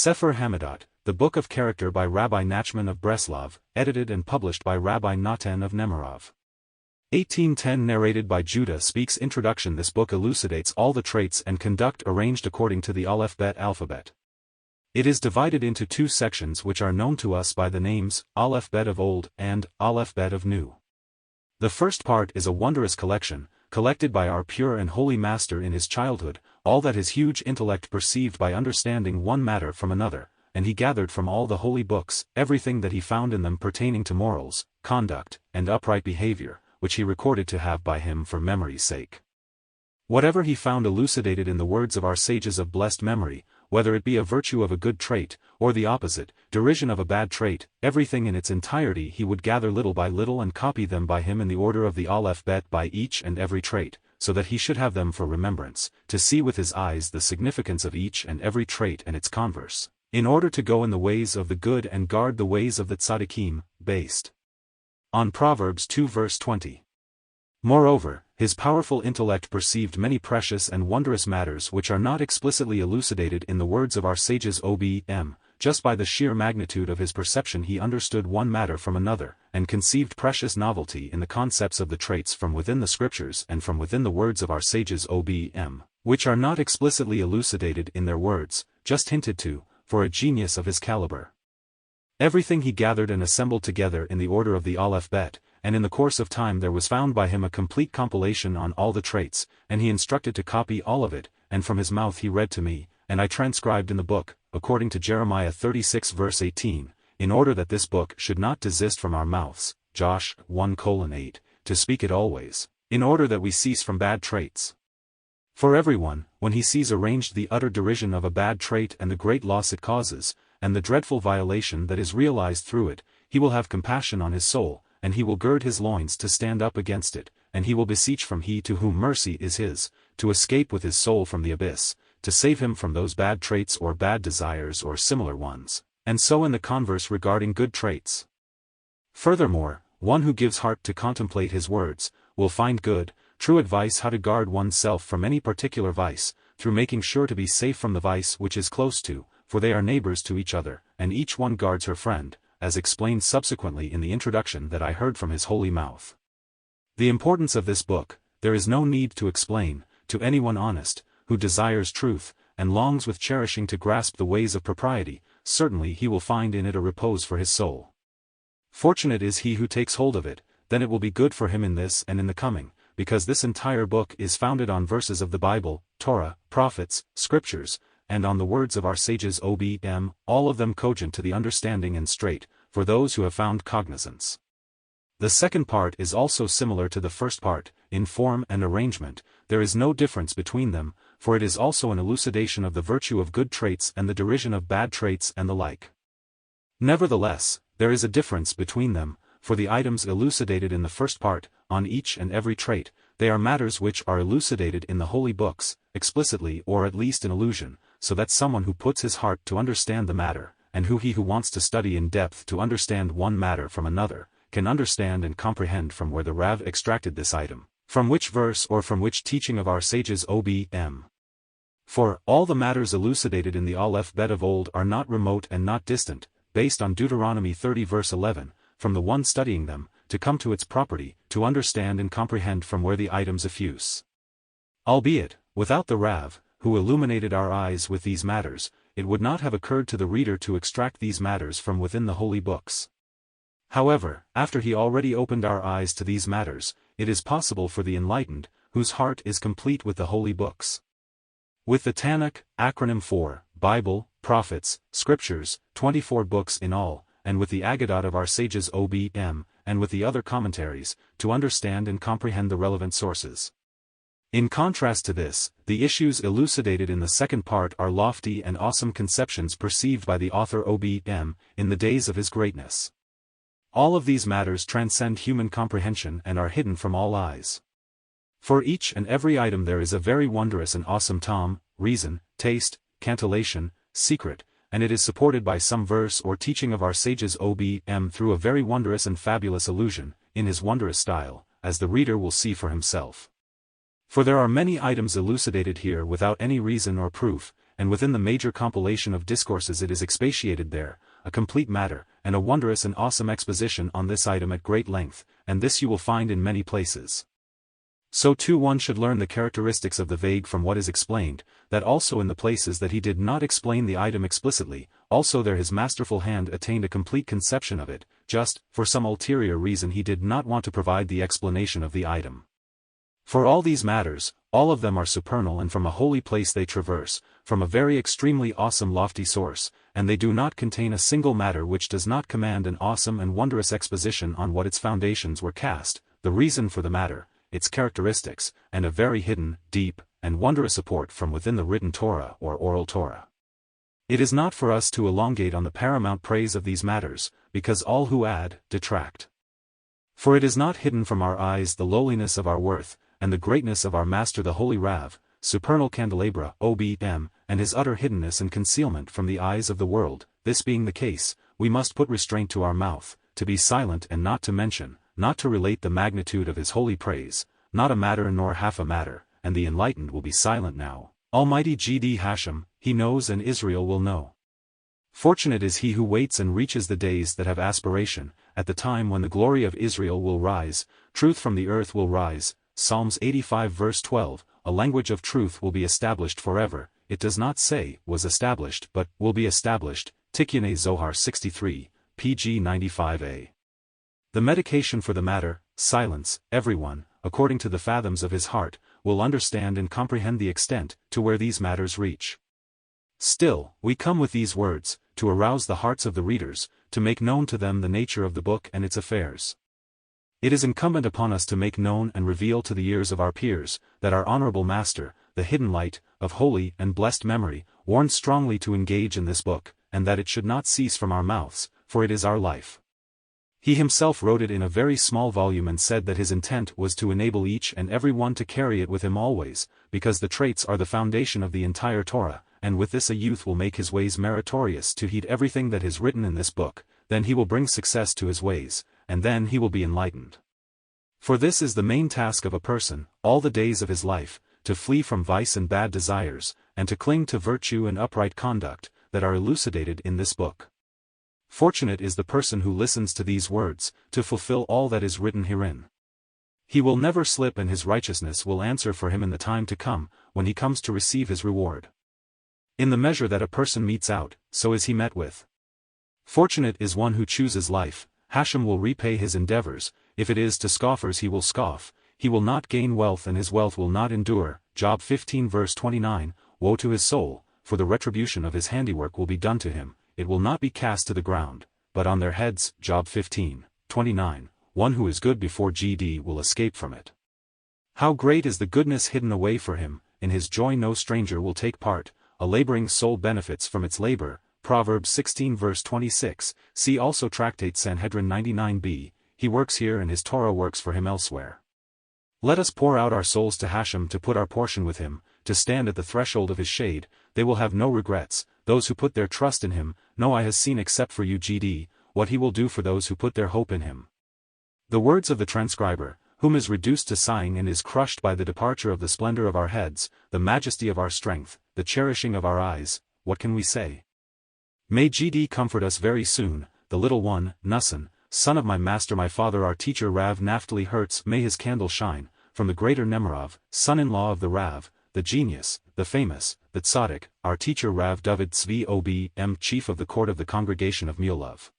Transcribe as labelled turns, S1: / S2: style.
S1: Sefer HaMidot, the Book of Character by Rabbi Nachman of Breslov, edited and published by Rabbi Natan of Nemerov. 1810 narrated by Judah speaks introduction. This book elucidates all the traits and conduct arranged according to the Aleph-Bet alphabet. It is divided into two sections which are known to us by the names, Aleph-Bet of Old and Aleph-Bet of New. The first part is a wondrous collection, collected by our pure and holy Master in his childhood, all that his huge intellect perceived by understanding one matter from another, and he gathered from all the holy books, everything that he found in them pertaining to morals, conduct, and upright behavior, which he recorded to have by him for memory's sake. Whatever he found elucidated in the words of our sages of blessed memory, whether it be a virtue of a good trait, or the opposite, derision of a bad trait, everything in its entirety he would gather little by little and copy them by him in the order of the Aleph-Bet by each and every trait, so that he should have them for remembrance, to see with his eyes the significance of each and every trait and its converse, in order to go in the ways of the good and guard the ways of the tzaddikim, based on Proverbs 2 verse 20. Moreover, his powerful intellect perceived many precious and wondrous matters which are not explicitly elucidated in the words of our sages OBM, just by the sheer magnitude of his perception he understood one matter from another, and conceived precious novelty in the concepts of the traits from within the scriptures and from within the words of our sages OBM, which are not explicitly elucidated in their words, just hinted to, for a genius of his caliber. Everything he gathered and assembled together in the order of the Aleph-Bet, and in the course of time there was found by him a complete compilation on all the traits, and he instructed to copy all of it, and from his mouth he read to me, and I transcribed in the book, according to Jeremiah 36 verse 18, in order that this book should not desist from our mouths, Josh 1:8, to speak it always, in order that we cease from bad traits. For everyone, when he sees arranged the utter derision of a bad trait and the great loss it causes, and the dreadful violation that is realized through it, he will have compassion on his soul, and he will gird his loins to stand up against it, and he will beseech from he to whom mercy is his, to escape with his soul from the abyss, to save him from those bad traits or bad desires or similar ones, and so in the converse regarding good traits. Furthermore, one who gives heart to contemplate his words, will find good, true advice how to guard oneself from any particular vice, through making sure to be safe from the vice which is close to, for they are neighbors to each other, and each one guards her friend, as explained subsequently in the introduction that I heard from his holy mouth. The importance of this book, there is no need to explain, to anyone honest, who desires truth, and longs with cherishing to grasp the ways of propriety, certainly he will find in it a repose for his soul. Fortunate is he who takes hold of it, then it will be good for him in this and in the coming, because this entire book is founded on verses of the Bible, Torah, prophets, scriptures, and on the words of our sages OBM, all of them cogent to the understanding and straight, for those who have found cognizance. The second part is also similar to the first part, in form and arrangement, there is no difference between them, for it is also an elucidation of the virtue of good traits and the derision of bad traits and the like. Nevertheless, there is a difference between them, for the items elucidated in the first part, on each and every trait, they are matters which are elucidated in the holy books, explicitly or at least in allusion, so that someone who puts his heart to understand the matter, and he who wants to study in depth to understand one matter from another, can understand and comprehend from where the Rav extracted this item, from which verse or from which teaching of our sages OBM. For, all the matters elucidated in the Aleph-Bet of old are not remote and not distant, based on Deuteronomy 30 verse 11, from the one studying them, to come to its property, to understand and comprehend from where the items effuse. Albeit, without the Rav, who illuminated our eyes with these matters, it would not have occurred to the reader to extract these matters from within the holy books. However, after he already opened our eyes to these matters, it is possible for the enlightened, whose heart is complete with the holy books. With the Tanakh, acronym for Bible, Prophets, Scriptures, 24 books in all, and with the Aggadot of our sages OBM, and with the other commentaries, to understand and comprehend the relevant sources. In contrast to this, the issues elucidated in the second part are lofty and awesome conceptions perceived by the author OBM, in the days of his greatness. All of these matters transcend human comprehension and are hidden from all eyes. For each and every item there is a very wondrous and awesome tom, reason, taste, cantillation, secret, and it is supported by some verse or teaching of our sages OBM through a very wondrous and fabulous allusion, in his wondrous style, as the reader will see for himself. For there are many items elucidated here without any reason or proof, and within the major compilation of discourses it is expatiated there, a complete matter, and a wondrous and awesome exposition on this item at great length, and this you will find in many places. So too one should learn the characteristics of the vague from what is explained, that also in the places that he did not explain the item explicitly, also there his masterful hand attained a complete conception of it, just, for some ulterior reason he did not want to provide the explanation of the item. For all these matters, all of them are supernal and from a holy place they traverse, from a very extremely awesome lofty source, and they do not contain a single matter which does not command an awesome and wondrous exposition on what its foundations were cast, the reason for the matter, its characteristics, and a very hidden, deep, and wondrous support from within the written Torah or oral Torah. It is not for us to elongate on the paramount praise of these matters, because all who add, detract. For it is not hidden from our eyes the lowliness of our worth, and the greatness of our Master the Holy Rav, supernal candelabra, OBM, and his utter hiddenness and concealment from the eyes of the world. This being the case, we must put restraint to our mouth, to be silent and not to mention, not to relate the magnitude of his holy praise, not a matter nor half a matter, and the enlightened will be silent now. Almighty G.D. Hashem, he knows and Israel will know. Fortunate is he who waits and reaches the days that have aspiration, at the time when the glory of Israel will rise, truth from the earth will rise. Psalms 85 verse 12, a language of truth will be established forever. It does not say, was established, but, will be established. Tikkunei Zohar 63, pg 95a. The medication for the matter, silence. Everyone, according to the fathoms of his heart, will understand and comprehend the extent to where these matters reach. Still, we come with these words, to arouse the hearts of the readers, to make known to them the nature of the book and its affairs. It is incumbent upon us to make known and reveal to the ears of our peers, that our honorable Master, the hidden light, of holy and blessed memory, warned strongly to engage in this book, and that it should not cease from our mouths, for it is our life. He himself wrote it in a very small volume and said that his intent was to enable each and every one to carry it with him always, because the traits are the foundation of the entire Torah, and with this a youth will make his ways meritorious to heed everything that is written in this book, then he will bring success to his ways, and then he will be enlightened. For this is the main task of a person, all the days of his life, to flee from vice and bad desires, and to cling to virtue and upright conduct, that are elucidated in this book. Fortunate is the person who listens to these words, to fulfill all that is written herein. He will never slip and his righteousness will answer for him in the time to come, when he comes to receive his reward. In the measure that a person meets out, so is he met with. Fortunate is one who chooses life. Hashem will repay his endeavors. If it is to scoffers he will scoff, he will not gain wealth and his wealth will not endure. Job 15 verse 29, woe to his soul, for the retribution of his handiwork will be done to him, it will not be cast to the ground, but on their heads. Job 15, 29, one who is good before GD will escape from it. How great is the goodness hidden away for him, in his joy no stranger will take part, a laboring soul benefits from its labor. Proverbs 16 verse 26, see also Tractate Sanhedrin 99b, he works here and his Torah works for him elsewhere. Let us pour out our souls to Hashem to put our portion with him, to stand at the threshold of his shade, they will have no regrets, those who put their trust in him, no eye has seen except for you GD, what he will do for those who put their hope in him. The words of the transcriber, whom is reduced to sighing and is crushed by the departure of the splendor of our heads, the majesty of our strength, the cherishing of our eyes, what can we say? May GD comfort us very soon, the little one, Nussin, son of my master my father our teacher Rav Naftali Hertz, may his candle shine, from the greater Nemerov, son-in-law of the Rav, the genius, the famous, the tzaddik, our teacher Rav David Tzvi OB M chief of the court of the congregation of Mulov.